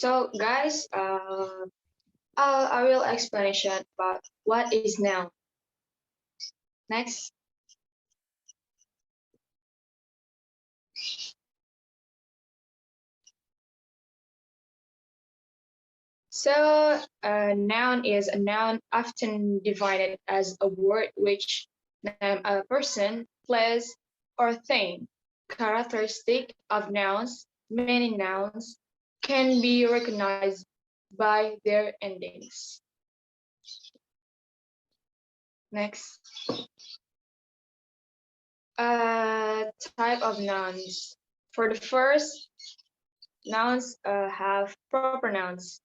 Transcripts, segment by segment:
So guys, I will explanation about what is noun. Next. So a noun is a noun often divided as a word which name a person, place, or thing. Characteristic of nouns, many nouns can be recognized by their endings. Next. Type of nouns. For the first, nouns have proper nouns.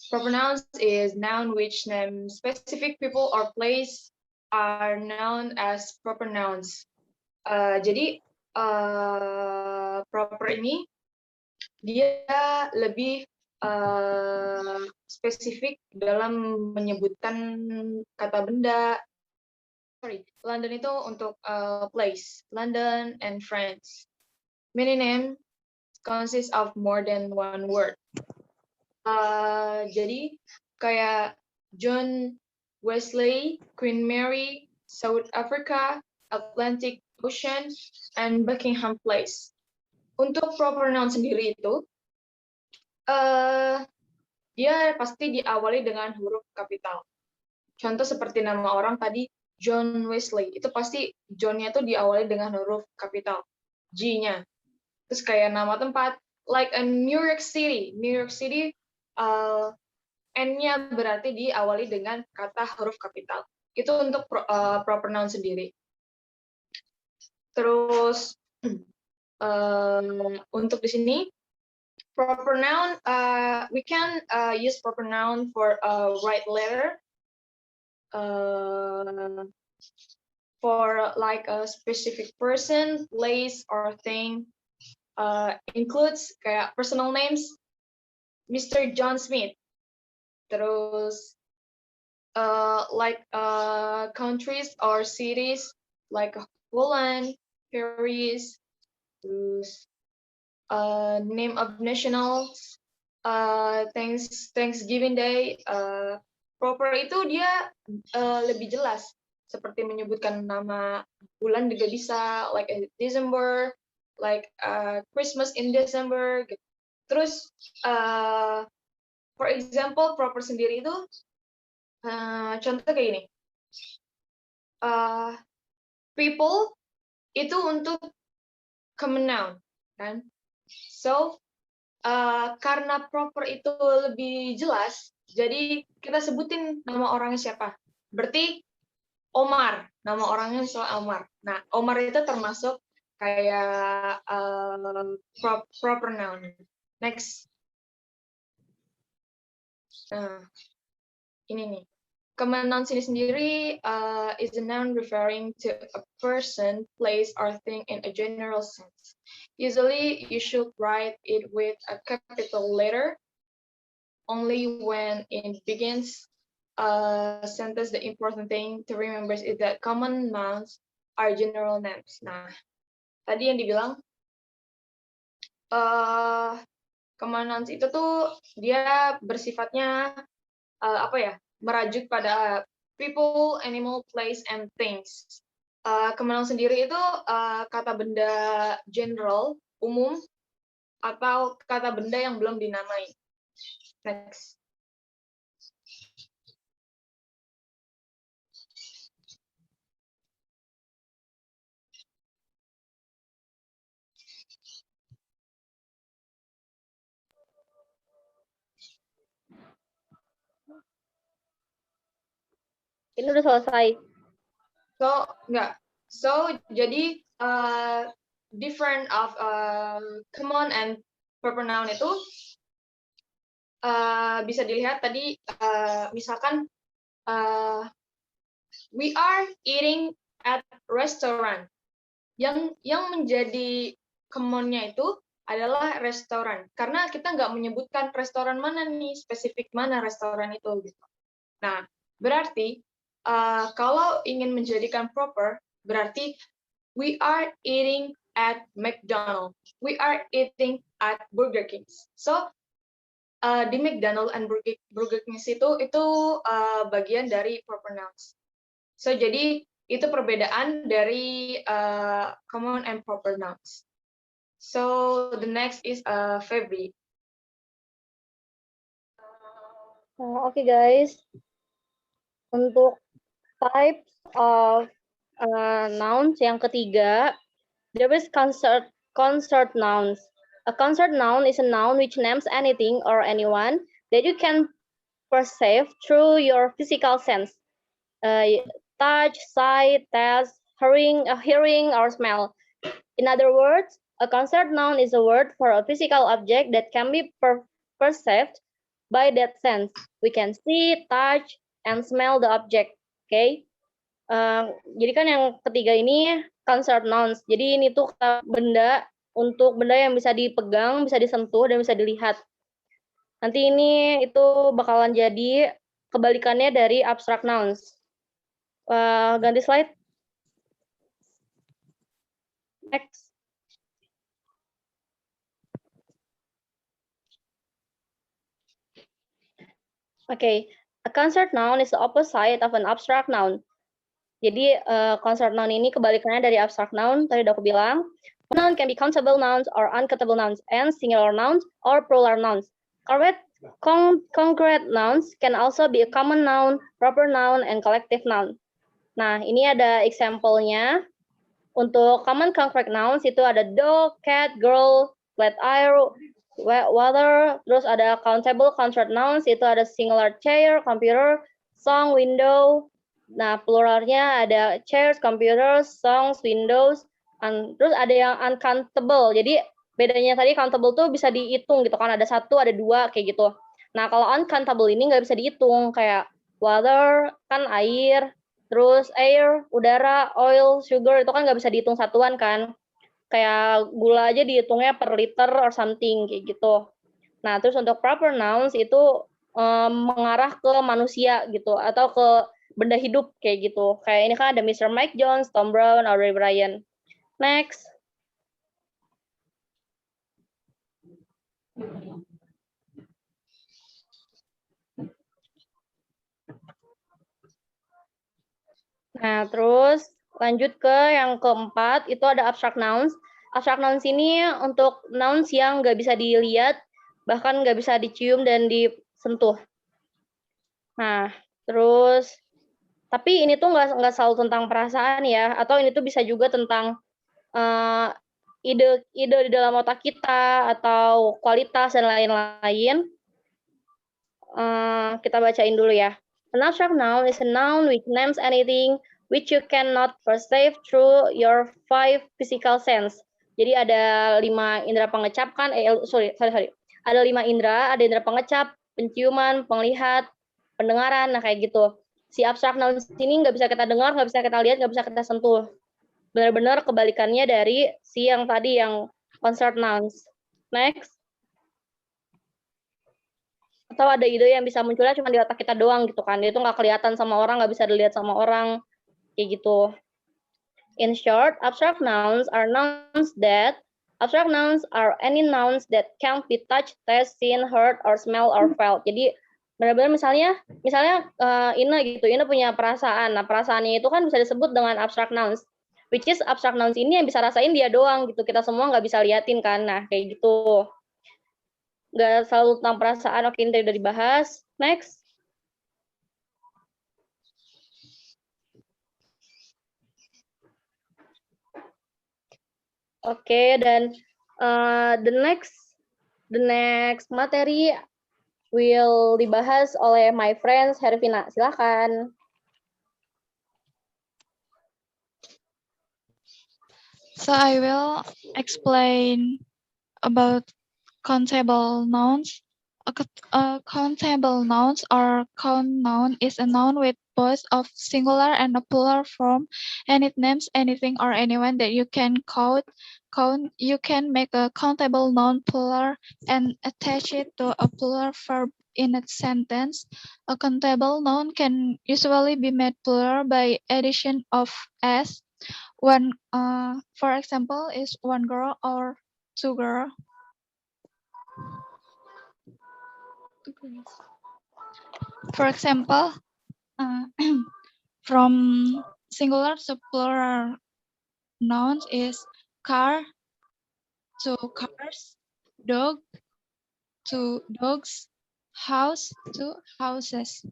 Proper nouns is noun which name specific people or place are known as proper nouns. Jadi proper ini dia lebih spesifik dalam menyebutkan kata benda. London itu untuk place, London and France. Many names consist of more than one word. Jadi kayak John Wesley, Queen Mary, South Africa, Atlantic Ocean, and Buckingham Place. Untuk proper noun sendiri itu, dia pasti diawali dengan huruf kapital. Contoh seperti nama orang tadi, John Wesley, itu pasti John-nya tuh diawali dengan huruf kapital, G-nya. Terus kayak nama tempat, like a New York City. New York City, N-nya berarti diawali dengan kata huruf kapital. Itu untuk proper noun sendiri. Terus untuk di sini proper noun, we can use proper noun for a right letter, for like a specific person, place, or thing. Includes kayak personal names, Mr. John Smith. Terus like countries or cities like Holland, Paris, terus name of nationals, Thanksgiving Day. Proper itu dia lebih jelas, seperti menyebutkan nama bulan juga bisa, like December, like Christmas in December. Gitu. Terus for example, proper sendiri itu contoh kayak gini. People itu untuk common noun, kan? So karena proper itu lebih jelas, jadi kita sebutin nama orangnya siapa. Berarti Omar, nama orangnya misalnya Omar. Nah, Omar itu termasuk kayak proper noun. Next. Ini nih. Common noun sendiri is a noun referring to a person, place, or thing in a general sense. Usually, you should write it with a capital letter. Only when it begins a sentence, the important thing to remember is that common nouns are general names. Nah, tadi yang dibilang common nouns itu tuh dia bersifatnya merajuk pada people, animal, place, and things. Common noun sendiri itu kata benda general, umum, atau kata benda yang belum dinamai. Next. Ini udah selesai. So jadi different of common and proper noun itu bisa dilihat tadi, misalkan we are eating at restaurant. Yang menjadi commonnya itu adalah restoran, karena kita nggak menyebutkan restoran mana nih, spesifik mana restoran itu gitu. Nah, berarti kalau ingin menjadikan proper, berarti we are eating at McDonald's, we are eating at Burger King. So di McDonald and Burger King itu bagian dari proper nouns. So jadi itu perbedaan dari common and proper nouns. So the next is Febri. Oke guys, untuk types of nouns yang ketiga, there is concert nouns. A concert noun is a noun which names anything or anyone that you can perceive through your physical sense. Touch, sight, taste, hearing, or smell. In other words, a concert noun is a word for a physical object that can be perceived by that sense. We can see, touch, and smell the object. Okay? Jadi kan yang ketiga ini concert nouns. Jadi ini tuh benda untuk benda yang bisa dipegang, bisa disentuh, dan bisa dilihat. Nanti ini itu bakalan jadi kebalikannya dari abstract nouns. Ganti slide. Next. Okay, a concert noun is the opposite of an abstract noun. Jadi concert noun ini kebalikannya dari abstract noun. Tadi udah aku bilang. Noun can be countable nouns or uncountable nouns, and singular nouns or plural nouns. Concrete nouns can also be a common noun, proper noun, and collective noun. Nah, ini ada example-nya. Untuk common concrete nouns itu ada dog, cat, girl, flat air, water. Terus ada countable concrete nouns itu ada singular chair, computer, song, window. Nah, pluralnya ada chairs, computers, songs, windows. Terus ada yang uncountable. Jadi bedanya tadi countable tuh bisa dihitung gitu kan, ada 1, ada 2 kayak gitu. Nah, kalau uncountable ini nggak bisa dihitung, kayak water kan air, terus air, udara, oil, sugar itu kan nggak bisa dihitung satuan kan. Kayak gula aja dihitungnya per liter or something kayak gitu. Nah, terus untuk proper nouns itu mengarah ke manusia gitu atau ke benda hidup kayak gitu. Kayak ini kan ada Mr. Mike Jones, Tom Brown, Audrey Bryan. Next. Nah, terus lanjut ke yang keempat, itu ada abstract nouns. Abstract nouns ini untuk nouns yang nggak bisa dilihat, bahkan nggak bisa dicium dan disentuh. Nah, terus, tapi ini tuh nggak selalu tentang perasaan ya, atau ini tuh bisa juga tentang ide di dalam otak kita, atau kualitas, dan lain-lain. Kita bacain dulu ya. An abstract noun is a noun which names anything which you cannot perceive through your 5 physical sense. Jadi ada 5 indera pengecap kan, sorry. Ada 5 indera, ada indera pengecap, penciuman, penglihat, pendengaran, nah kayak gitu. Si abstract noun ini nggak bisa kita dengar, nggak bisa kita lihat, nggak bisa kita sentuh. Benar-benar kebalikannya dari si yang tadi, yang concert nouns. Next. Atau ada ide yang bisa munculnya cuma di otak kita doang gitu kan, itu nggak kelihatan sama orang, nggak bisa dilihat sama orang, kayak gitu. In short, abstract nouns are any nouns that can't be touched, tasted, seen, heard, or smelled, or felt. Jadi benar-benar misalnya Ina gitu, Ina punya perasaan, nah perasaannya itu kan bisa disebut dengan abstract nouns, which is abstract nouns ini yang bisa rasain dia doang gitu, kita semua nggak bisa liatin kan, nah kayak gitu. Nggak selalu tentang perasaan. Oke, ini udah dibahas. Next. Oke, dan the next materi will dibahas oleh my friends Hervina. Silakan. So I will explain about countable nouns. Countable nouns or count noun is a noun with both a singular and a plural form, and it names anything or anyone that you can count. You can make a countable noun plural and attach it to a plural verb in a sentence. A countable noun can usually be made plural by addition of s. One, for example, is one girl or two girls. For example, from singular to plural nouns is car to cars, dog to dogs, house to houses.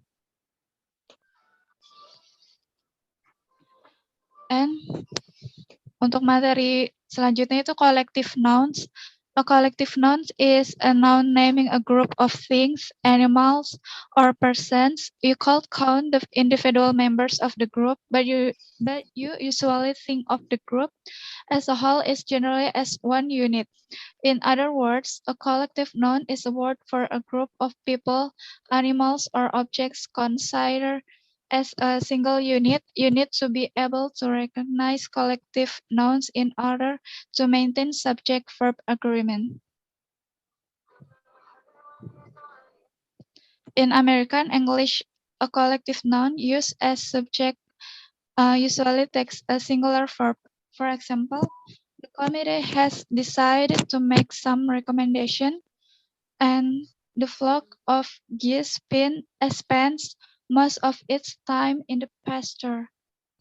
And untuk materi selanjutnya itu collective nouns. A collective noun is a noun naming a group of things, animals, or persons. You can't count the individual members of the group, but you usually think of the group as a whole is generally as one unit. In other words, a collective noun is a word for a group of people, animals, or objects considered as a single unit. You need to be able to recognize collective nouns in order to maintain subject-verb agreement. In American English, a collective noun used as subject usually takes a singular verb. For example, the committee has decided to make some recommendation, and the flock of geese spends most of its time in the pasture.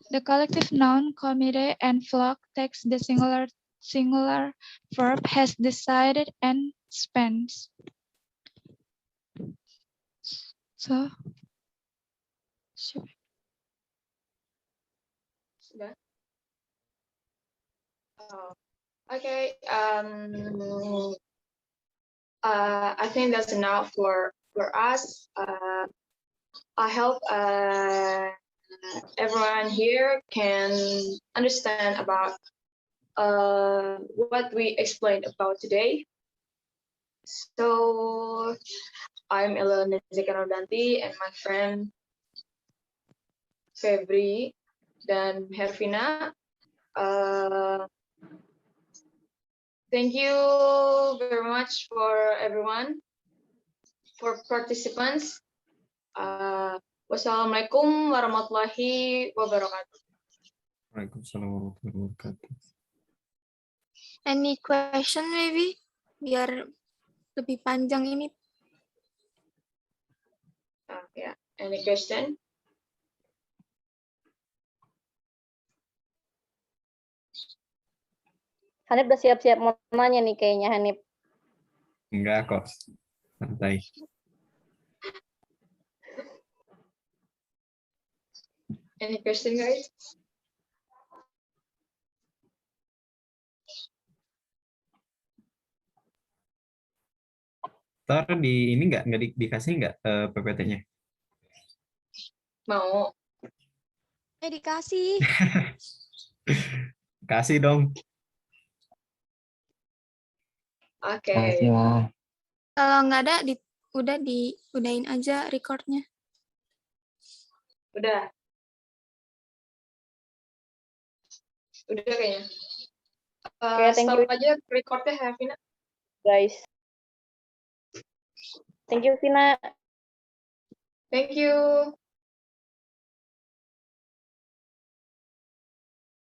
The collective noun committee and flock takes the singular verb has decided and spends. So, Sudah. Okay. I think that's enough for us. I hope everyone here can understand about what we explained about today. So I'm Elena Zekanardanti and my friend Febri dan Hervina. Thank you very much for everyone, for participants. Wassalamualaikum warahmatullahi wabarakatuh. Waalaikumsalam warahmatullahi wabarakatuh. Any question maybe? Biar lebih panjang ini. Yeah. Any question? Hanif udah siap-siap mau nanya nih kayaknya, Hanif. Enggak kok, santai. Any question, guys? Ntar di ini nggak dikasih nggak PPT-nya? Mau. Dikasih. Kasih dong. Oke. Kalau nggak ada, udahin aja recordnya. Udah kayaknya. Thank Stop you, aja recordnya, Hervina. guys. Thank you, Vina. Thank you.